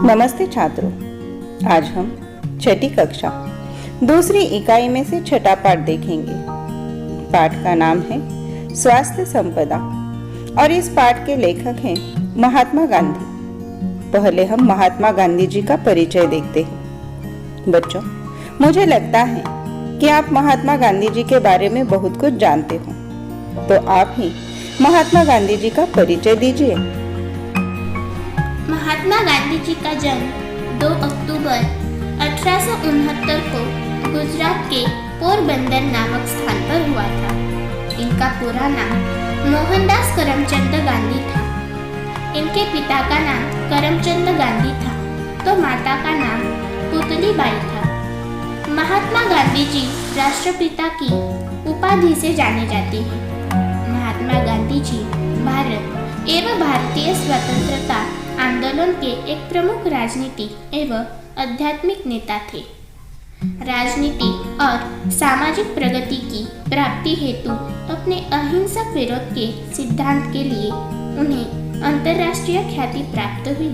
नमस्ते छात्रों, आज हम छठी कक्षा दूसरी इकाई में से छठा पाठ देखेंगे। पाठ का नाम है स्वास्थ्य संपदा और इस पाठ के लेखक हैं महात्मा गांधी। पहले हम महात्मा गांधी जी का परिचय देखते हैं। बच्चों, मुझे लगता है कि आप महात्मा गांधी जी के बारे में बहुत कुछ जानते हो, तो आप ही महात्मा गांधी जी का परिचय दीजिए। महात्मा गांधी जी का जन्म 2 अक्टूबर 1869 को गुजरात के पोरबंदर नामक स्थान पर हुआ था। इनका पूरा नाम मोहनदास करमचंद गांधी था। इनके पिता का नाम करमचंद गांधी था, तो माता का नाम पुतलीबाई था। महात्मा गांधी जी राष्ट्रपिता की उपाधि से जाने जाते हैं। महात्मा गांधी जी भारत एवं भारतीय स्वतंत्रता आंदोलन के एक प्रमुख राजनीतिक एवं आध्यात्मिक नेता थे। राजनीति और सामाजिक प्रगति की प्राप्ति हेतु अपने अहिंसक विरोध के सिद्धांत के लिए उन्हें अंतर्राष्ट्रीय ख्याति प्राप्त हुई।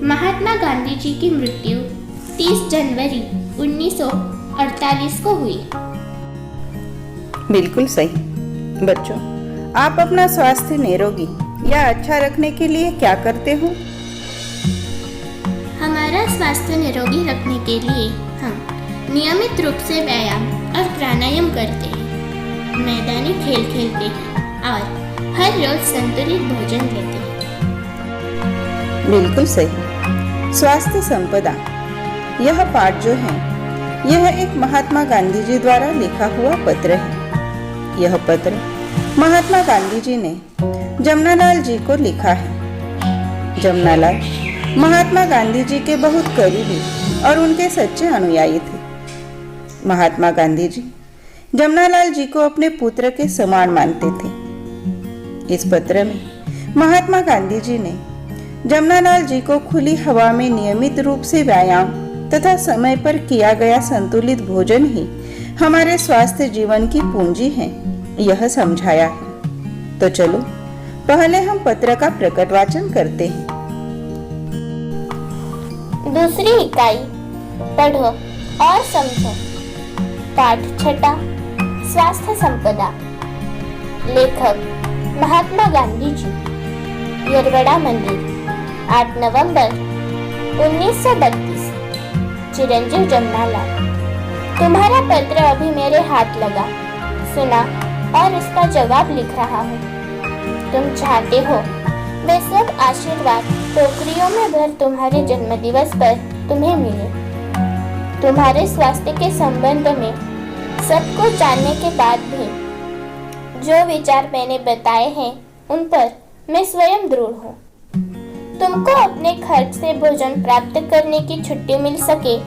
महात्मा गांधी जी की मृत्यु 30 जनवरी 1948 को हुई। बिल्कुल सही। बच्चों, आप अपना स्वास्थ्य निरोगी या अच्छा रखने के लिए क्या करते हो? हमारा स्वास्थ्य निरोगी रखने के लिए हम नियमित रूप से व्यायाम और प्राणायाम करते हैं, मैदानी खेल खेलते हैं और हर रोज संतुलित भोजन लेते हैं। बिल्कुल सही। स्वास्थ्य संपदा, यह पाठ जो है, यह एक महात्मा गांधी जी द्वारा लिखा हुआ पत्र है। यह पत्र महात्मा गांधी जी ने जमनालाल जी को लिखा है। जमनालाल महात्मा गांधी जी के बहुत करीबी और उनके सच्चे अनुयायी थे। महात्मा गांधी जी जमनालाल जी को अपने पुत्र के समान मानते थे। इस पत्र में महात्मा गांधी जी ने जमनालाल जी को खुली हवा में नियमित रूप से व्यायाम तथा समय पर किया गया संतुलित भोजन ही हमारे स्वास्थ्य जीवन की पूंजी है, यह समझाया है। तो चलो पहले हम पत्र का प्रकट वाचन करते हैं। दूसरी इकाई पढ़ो और समझो। पाठ छठा, स्वास्थ्य संपदा। लेखक महात्मा गांधी जी। यरवड़ा मंदिर, 8 नवंबर 1932। चिरंजीव जमनालाल। तुम्हारा पत्र अभी मेरे हाथ लगा, सुना और इसका जवाब लिख रहा हूँ। तुम चाहते हो वे सब आशीर्वाद टोकरियों में भर तुम्हारे जन्मदिवस पर तुम्हें मिले। तुम्हारे स्वास्थ्य के संबंध में सब कुछ जानने के बाद भी जो विचार मैंने बताए हैं उन पर मैं स्वयं दृढ़ हूँ। तुमको अपने खर्च से भोजन प्राप्त करने की छुट्टी मिल सके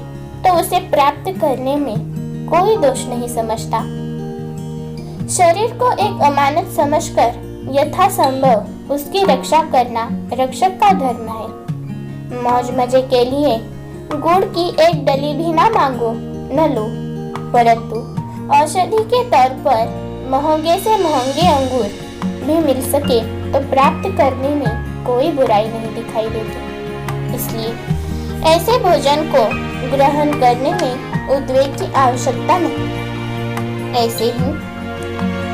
तो उसे प्राप्त करने में कोई दोष नहीं समझता। शरीर को एक अमानत समझकर यथासंभव उसकी रक्षा करना रक्षक का धर्म है। मौज मजे के लिए गुड़ की एक डली भी ना मांगो न लो, परंतु औषधि के तौर पर महंगे से महंगे अंगूर भी मिल सके तो प्राप्त करने में कोई बुराई नहीं दिखाई देती। इसलिए ऐसे भोजन को ग्रहण करने में उद्वेग की आवश्यकता नहीं। ऐसे ही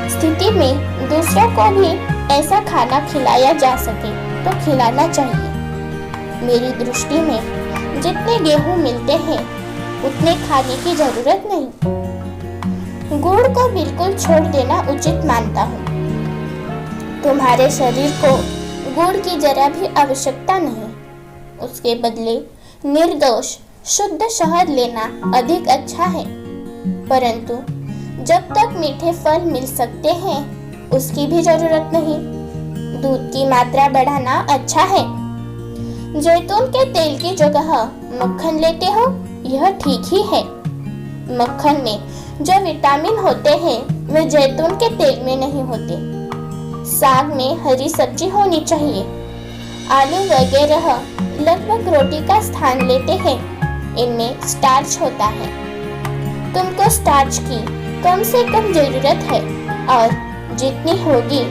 स्थिति में दूसरों को भी ऐसा खाना खिलाया जा सके तो खिलाना चाहिए। मेरी दृष्टि में जितने गेहूं मिलते हैं उतने खाने की जरूरत नहीं। गुड़ को बिल्कुल छोड़ देना उचित मानता हूँ। तुम्हारे शरीर को गुड़ की जरा भी आवश्यकता नहीं। उसके बदले निर्दोष शुद्ध शहद लेना अधिक अच्छा है। परंतु जब तक मीठे फल मिल सकते हैं उसकी भी जरूरत नहीं। दूध की मात्रा बढ़ाना अच्छा है। जैतून के तेल की जगह मक्खन लेते हो, यह ठीक ही है। मक्खन में जो विटामिन होते हैं वे जैतून के तेल में नहीं होते। साग में हरी सब्जी होनी चाहिए। आलू वगैरह लगभग रोटी का स्थान लेते हैं। इनमें स्टार्च होता है। तुमको स्टार्च की कम से कम जरूरत है और जितनी होगी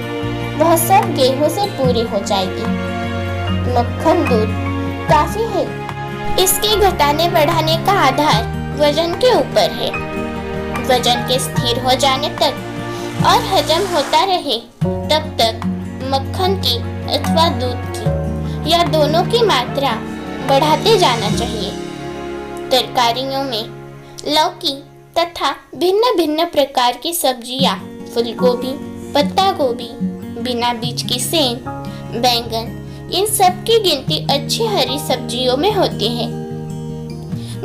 वह सब गेहूं से पूरी हो जाएगी। मक्खन दूध काफी है। इसके घटाने बढ़ाने का आधार वजन के ऊपर है। वजन के स्थिर हो जाने तक और हजम होता रहे तब तक मक्खन की अथवा दूध की या दोनों की मात्रा बढ़ाते जाना चाहिए। तरकारियों में लौकी तथा भिन्न भिन्न प्रकार की सब्जियां, फूलगोभी, पत्ता गोभी, बिना बीज की सेम, बैंगन, इन सब की गिनती अच्छी हरी सब्जियों में होती है।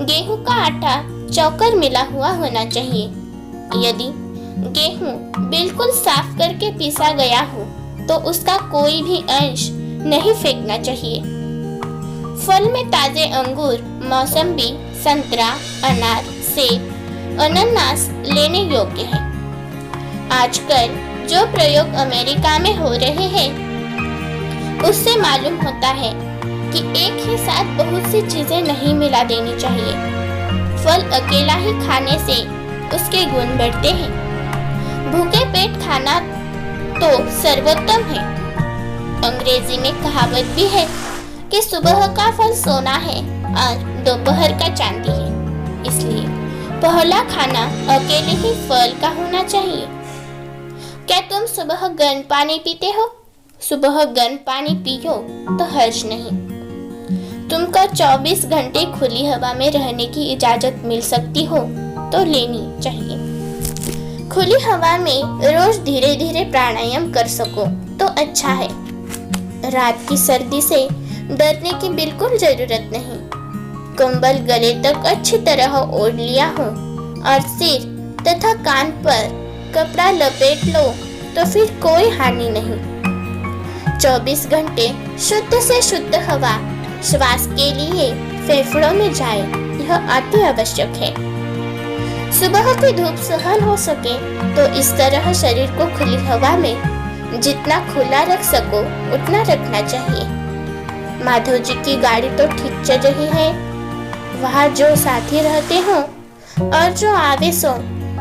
गेहूं का आटा चौकर मिला हुआ होना चाहिए। यदि गेहूं बिल्कुल साफ करके पीसा गया हो तो उसका कोई भी अंश नहीं फेंकना चाहिए। फल में ताजे अंगूर, मौसम्बी, संतरा, अनार, सेब, अनानास लेने योग्य है। आजकल जो प्रयोग अमेरिका में हो रहे हैं उससे मालूम होता है कि एक ही साथ बहुत सी चीजें नहीं मिला देनी चाहिए। फल अकेला ही खाने से उसके गुण बढ़ते हैं। भूखे पेट खाना तो सर्वोत्तम है। अंग्रेजी में कहावत भी है कि सुबह का फल सोना है और दोपहर का चांदी है। इसलिए पहला खाना अकेले ही फल का होना चाहिए। क्या तुम सुबह गर्म पानी पीते हो? सुबह गर्म पानी पियो तो हर्ज नहीं। तुमको 24 घंटे खुली हवा में रहने की इजाजत मिल सकती हो तो लेनी चाहिए। खुली हवा में रोज धीरे धीरे प्राणायाम कर सको तो अच्छा है। रात की सर्दी से डरने की बिल्कुल जरूरत नहीं। कंबल गले तक अच्छी तरह ओढ़ लिया हो और सिर तथा कान पर कपड़ा लपेट लो तो फिर कोई हानि नहीं। 24 घंटे शुद्ध से शुद्ध हवा श्वास के लिए फेफड़ों में जाए, यह अति आवश्यक है। सुबह की धूप सहन हो सके तो इस तरह शरीर को खुली हवा में जितना खुला रख सको उतना रखना चाहिए। माधव जी की गाड़ी तो ठीक चल रही है। वहाँ जो साथी रहते हो और जो आवे सो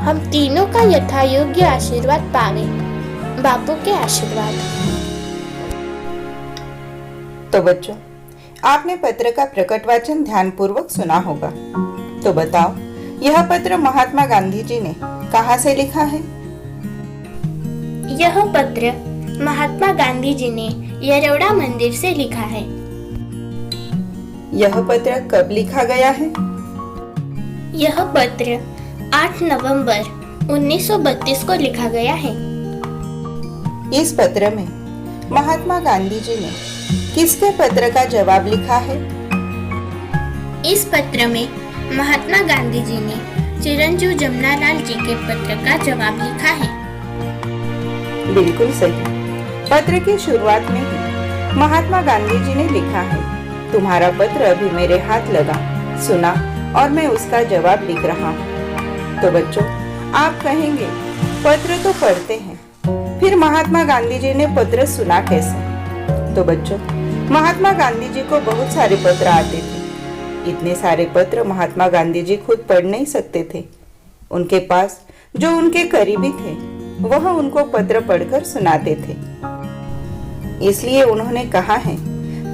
हम तीनों का यथायोग्य आशीर्वाद पावे। बापू के आशीर्वाद। तो बच्चों, आपने पत्र का प्रकट वाचन ध्यान पूर्वक सुना होगा। तो बताओ, यह पत्र महात्मा गांधी जी ने कहाँ से लिखा है? यह पत्र महात्मा गांधी जी ने यरोड़ा मंदिर से लिखा है। यह पत्र कब लिखा गया है? यह पत्र 8 नवंबर 1932 को लिखा गया है। इस पत्र में महात्मा गांधी जी ने किसके पत्र का जवाब लिखा है? इस पत्र में महात्मा गांधी जी ने चिरंजीव जमनालाल जी के पत्र का जवाब लिखा है। बिल्कुल सही। पत्र की शुरुआत में ही महात्मा गांधी जी ने लिखा है, तुम्हारा पत्र अभी मेरे हाथ लगा, सुना और मैं उसका जवाब लिख रहा हूँ। तो बच्चों, आप कहेंगे पत्र तो पढ़ते हैं, फिर महात्मा गांधी जी ने पत्र सुना कैसे? तो बच्चों, महात्मा गांधी जी को बहुत सारे पत्र आते थे। इतने सारे पत्र महात्मा गांधी जी खुद पढ़ नहीं सकते थे। उनके पास जो उनके करीबी थे वह उनको पत्र पढ़कर सुनाते थे। इसलिए उन्होंने कहा है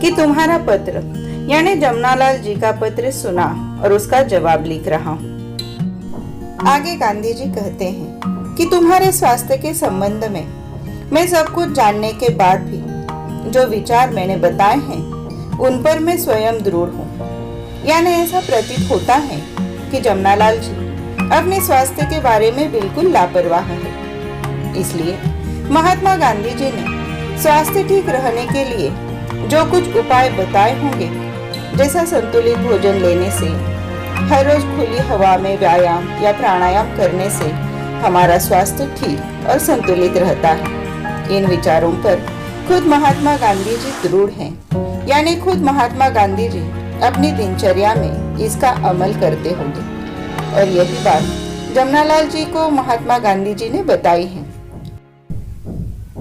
कि तुम्हारा पत्र यानी जमनालाल जी का पत्र सुना और उसका जवाब लिख रहा हूँ। आगे गांधी जी कहते हैं कि तुम्हारे स्वास्थ्य के संबंध में मैं सब कुछ जानने के बाद भी जो विचार मैंने बताए हैं उन पर मैं स्वयं दृढ़ हूँ। यानी ऐसा प्रतीत होता है कि जमनालाल जी अपने स्वास्थ्य के बारे में बिल्कुल लापरवाह है। इसलिए महात्मा गांधी जी ने स्वास्थ्य ठीक रहने के लिए जो कुछ उपाय बताए होंगे, जैसा संतुलित भोजन लेने से, हर रोज खुली हवा में व्यायाम या प्राणायाम करने से हमारा स्वास्थ्य ठीक और संतुलित रहता है। इन विचारों पर खुद महात्मा गांधी जी दृढ़ हैं। यानी खुद महात्मा गांधी जी अपनी दिनचर्या में इसका अमल करते होंगे और यही बात जमनालाल जी को महात्मा गांधी जी ने बताई है।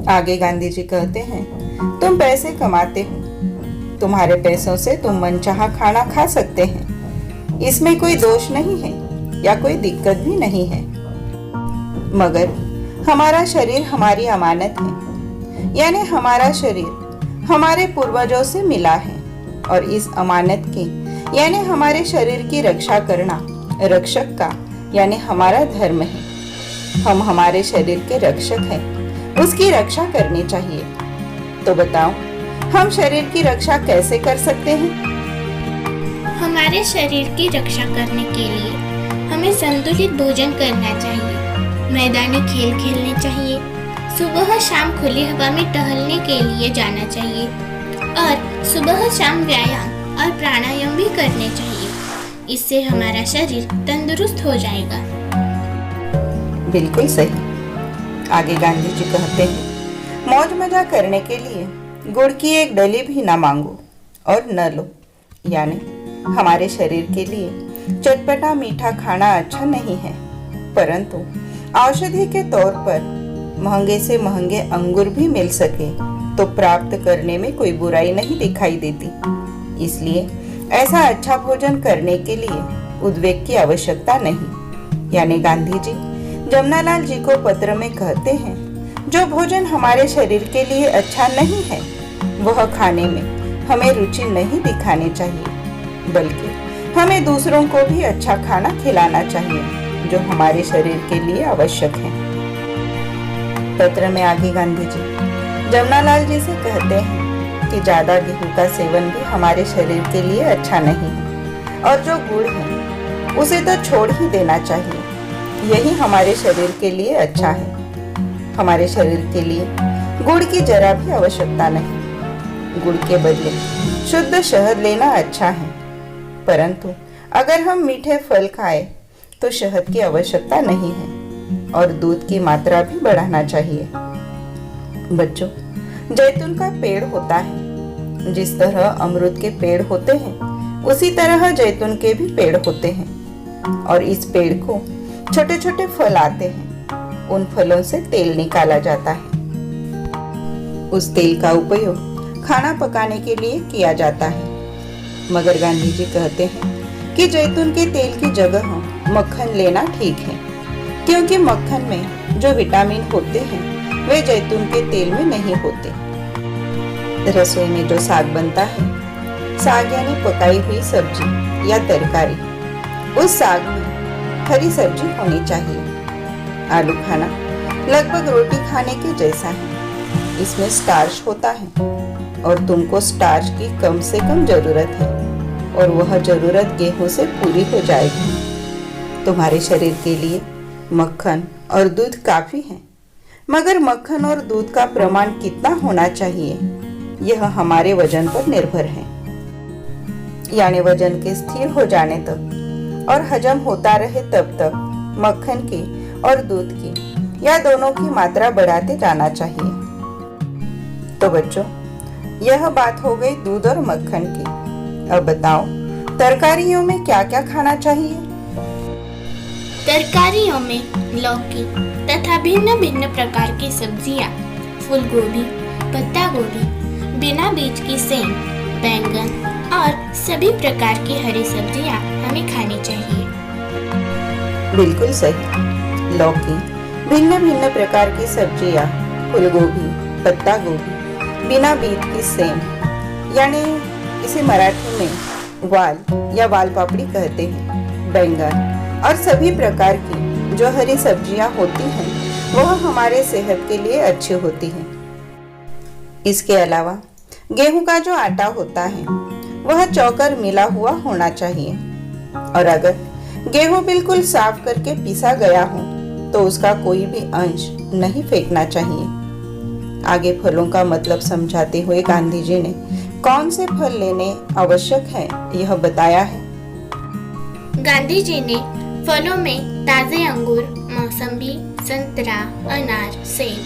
आगे गांधी जी कहते हैं, तुम पैसे कमाते हो, तुम्हारे पैसों से तुम मनचाहा खाना खा सकते हैं, इसमें कोई दोष नहीं है या कोई दिक्कत भी नहीं है। मगर हमारा शरीर हमारी अमानत है। यानी हमारा शरीर हमारे पूर्वजों से मिला है। और इस अमानत की यानी हमारे शरीर की रक्षा करना रक्षक का यानी हमारा धर्म है। हम हमारे शरीर के रक्षक हैं, उसकी रक्षा करनी चाहिए। तो बताओ, हम शरीर की रक्षा कैसे कर सकते हैं? हमारे शरीर की रक्षा करने के लिए हमें संतुलित भोजन करना चाहिए, मैदानी खेल खेलने चाहिए, सुबह शाम खुली हवा में टहलने के लिए जाना चाहिए और सुबह शाम व्यायाम और प्राणायाम भी करने चाहिए। इससे हमारा शरीर तंदुरुस्त हो जाएगा। बिल्कुल सही। आगे गांधी जी कहते हैं, मौज मजा करने के लिए गुड़ की एक डली भी ना मांगो और न लो। यानी हमारे शरीर के लिए चटपटा मीठा खाना अच्छा नहीं है, परंतु औषधि के तौर पर महंगे से महंगे अंगूर भी मिल सके तो प्राप्त करने में कोई बुराई नहीं दिखाई देती। इसलिए ऐसा अच्छा भोजन करने के लिए उद्वेग की आवश्यकता नहीं। यानी गांधी जी जमनालाल जी को पत्र में कहते हैं, जो भोजन हमारे शरीर के लिए अच्छा नहीं है वह खाने में हमें रुचि नहीं दिखानी चाहिए, बल्कि हमें दूसरों को भी अच्छा खाना खिलाना चाहिए जो हमारे शरीर के लिए आवश्यक है। पत्र में आगे गांधी जी जमनालाल जी से कहते हैं कि ज्यादा गेहूं का सेवन भी हमारे शरीर के लिए अच्छा नहीं है और जो गुड़ है उसे तो छोड़ ही देना चाहिए। यही हमारे शरीर के लिए अच्छा है। हमारे शरीर के लिए गुड़ की जरा भी आवश्यकता नहीं। गुड़ के बदले शुद्ध शहद लेना अच्छा है, परंतु अगर हम मीठे फल खाएं तो शहद की आवश्यकता नहीं है और दूध की मात्रा भी बढ़ाना चाहिए। बच्चों, जैतून का पेड़ होता है। जिस तरह अमरूद के पेड़ होते हैं उसी तरह जैतून के भी पेड़ होते हैं और इस पेड़ को छोटे छोटे फल आते हैं। उन फलों से तेल निकाला जाता है। उस तेल का उपयोग खाना पकाने के लिए किया जाता है। मगर गांधी जी कहते हैं कि जैतून के तेल की जगह मक्खन लेना ठीक है, क्योंकि मक्खन में जो विटामिन होते हैं वे जैतून के तेल में नहीं होते। रसोई में जो साग बनता है, साग यानी पकाई हुई सब्जी या तरकारी, उस साग में हरी सब्जी होनी चाहिए। आलू खाना लगभग रोटी खाने के जैसा है। इसमें स्टार्च होता है और तुमको स्टार्च की कम से कम जरूरत है और वह जरूरत गेहूं से पूरी हो जाएगी। तुम्हारे शरीर के लिए मक्खन और दूध काफी है, मगर मक्खन और दूध का प्रमाण कितना होना चाहिए यह हमारे वजन पर निर्भर है। यानी वजन के स्थिर हो जाने तक और हजम होता रहे तब तक मक्खन की और दूध की या दोनों की मात्रा बढ़ाते जाना चाहिए। तो बच्चों, यह बात हो गई दूध और मक्खन की। अब बताओ, तरकारियों में क्या क्या खाना चाहिए? तरकारियों में लौकी तथा भिन्न भिन्न प्रकार की सब्जियां, फूल गोभी, पत्ता गोभी, बिना बीज की सेम, बैंगन और सभी प्रकार की हरी सब्जियां हमें खानी चाहिए। बिल्कुल सही। लौकी, भिन्न भिन्न प्रकार की सब्जियां, फूल गोभी, पत्ता गोभी, बिना बीज की सेम, यानी इसे मराठी में वाल या वाल पापड़ी कहते हैं, बैंगन और सभी प्रकार की जो हरी सब्जियां होती हैं वह हमारे सेहत के लिए अच्छी होती हैं। इसके अलावा गेहूं का जो आटा होता है वह चौकर मिला हुआ होना चाहिए और अगर गेहूं बिल्कुल साफ करके पीसा गया हो तो उसका कोई भी अंश नहीं फेंकना चाहिए। आगे फलों का मतलब समझाते हुए गांधी जी ने कौन से फल लेने आवश्यक है यह बताया है। गांधी जी ने फलों में ताजे अंगूर, मौसम्बी, संतरा, अनार, सेब,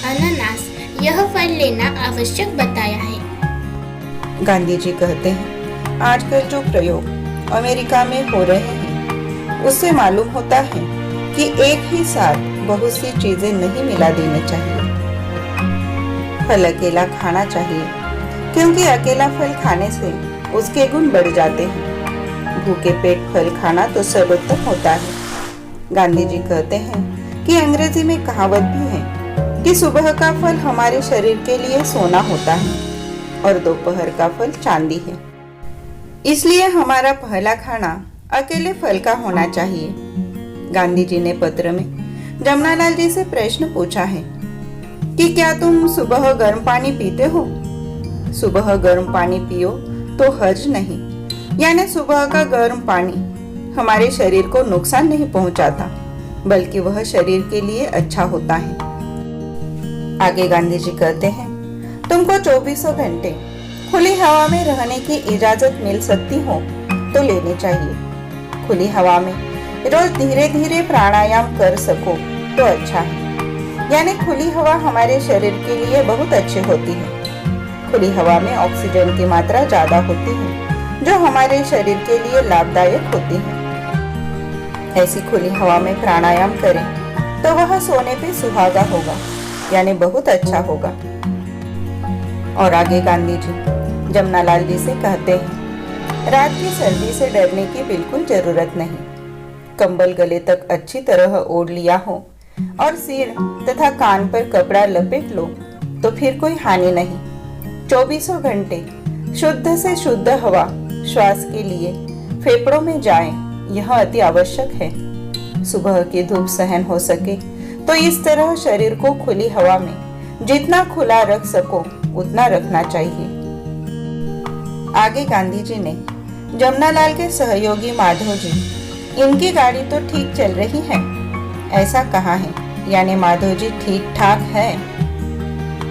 अनानास यह फल लेना आवश्यक बताया है। गांधी जी कहते हैं, आजकल जो प्रयोग अमेरिका में हो रहे हैं उससे मालूम होता है कि एक ही साथ बहुत सी चीजें नहीं मिला देनी चाहिए। फल अकेला खाना चाहिए, क्योंकि अकेला फल खाने से उसके गुण बढ़ जाते हैं। भूखे पेट फल खाना तो सर्वोत्तम होता है। गांधी जी कहते हैं कि अंग्रेजी में कहावत भी है कि सुबह का फल हमारे शरीर के लिए सोना होता है और दोपहर का फल चांदी है। इसलिए हमारा पहला खाना अकेले फल का होना चाहिए। गांधी जी ने पत्र में जमनालाल जी से प्रश्न पूछा है कि क्या तुम सुबह गर्म पानी पीते हो? सुबह गर्म पानी पियो तो हर्ज नहीं, यानी सुबह का गर्म पानी हमारे शरीर को नुकसान नहीं पहुंचाता, बल्कि वह शरीर के लिए अच्छा होता है। आगे गांधी जी कहते हैं, तुमको 24 घंटे खुली हवा में रहने की इजाजत मिल सकती हो तो लेनी चाहिए। खुली हवा में रोज धीरे धीरे प्राणायाम कर सको तो अच्छा है, यानी खुली हवा हमारे शरीर के लिए बहुत अच्छी होती है। खुली हवा में ऑक्सीजन की मात्रा ज्यादा होती है, जो हमारे शरीर के लिए लाभदायक होती है। ऐसी खुली हवा में प्राणायाम करें तो वह सोने पे सुहागा होगा, यानी बहुत अच्छा होगा। और आगे गांधी जी जमनालाल जी से कहते हैं, रात की सर्दी से डरने की बिल्कुल जरूरत नहीं। कंबल गले तक अच्छी तरह ओढ़ लिया हो और सिर तथा कान पर कपड़ा लपेट लो तो फिर कोई हानि नहीं। 24 घंटे शुद्ध से शुद्ध हवा श्वास के लिए फेफड़ों में जाए, यह अति आवश्यक है। सुबह की धूप सहन हो सके तो इस तरह शरीर को खुली हवा में जितना खुला रख सको उतना रखना चाहिए। आगे गांधी जी ने जमनालाल के सहयोगी माधव जी, इनकी गाड़ी तो ठीक चल रही है, ऐसा कहा है, यानी माधव जी ठीक ठाक है,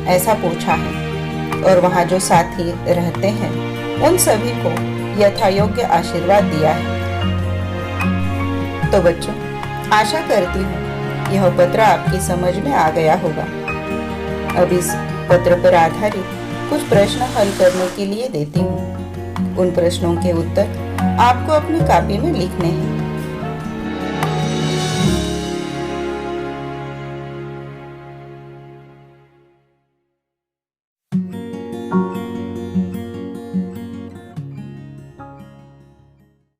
ऐसा पूछा है। और वहां जो साथी रहते हैं उन सभी को यथायोग्य आशीर्वाद दिया है। तो बच्चों, आशा करती हूँ यह पत्र आपकी समझ में आ गया होगा। अब इस पत्र पर आधारित कुछ प्रश्न हल करने के लिए देती हूँ। उन प्रश्नों के उत्तर आपको अपनी कॉपी में लिखने हैं।